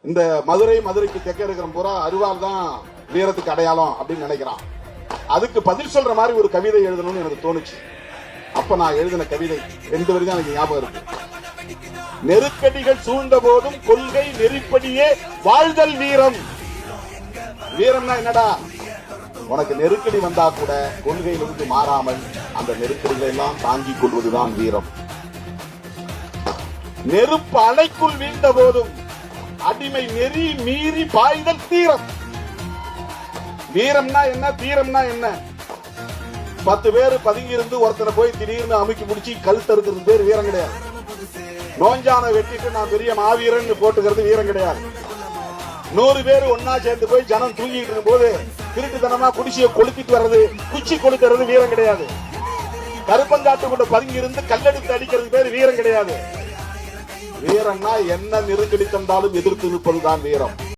இந்த மதுரைக்கு தெற்க இருக்கிற பூரா அருவாள் தான் வீரத்துக்கு அடையாளம் அப்படின்னு நினைக்கிறான். அதுக்கு பதில் சொல்ற மாதிரி ஒரு கவிதை எழுதணும்னு எனக்கு தோணுச்சு. அப்ப நான் எழுதின கவிதை 2 வரி தான் எனக்கு ஞாபகம் இருக்கு. நெருக்கடிகள் சூழ்ந்த போதும் கொள்கை நெறிப்படியே வாழ்தல் வீரம். வீரம்னா என்னடா? உனக்கு நெருக்கடி வந்தா கூட கொள்கையிலிருந்து மாறாமல் அந்த நெருக்கடிகளை எல்லாம் தாங்கிக் கொள்வதுதான் வீரம். நெருப்பு அலைக்குள் வீழ்ந்த போதும் அடிமை நெறி மீறி பாய்தல் தீரம். வீரம்னா என்ன, தீரம்னா என்ன? 10 பேர் பதுங்கி இருந்து ஒருத்தனை போய் திடீர்னு அமுக்கி முடிச்சு கழுத்து இருக்கிறது பேர் வீரம் கிடையாது. நோஞ்சான வெட்டிட்டு நான் பெரிய மாவீரன் போட்டுக்கிறது வீரம் கிடையாது. 100 பேர் ஒன்னா சேர்ந்து போய் ஜனம் தூங்கிட்டு இருக்கும் போது திருட்டுத்தனமா குடிசையை கொளுத்திட்டு வர்றது, குச்சி கொளுத்துறது வீரம் கிடையாது. கருப்பங்காட்டு கொண்டு பதுங்கி இருந்து கல்லெடுத்து அடிக்கிறது பேர் வீரம் கிடையாது. வீரம்னா என்ன நெருக்கடி தந்தாலும் எதிர்த்து நிற்பதுதான் வீரம்.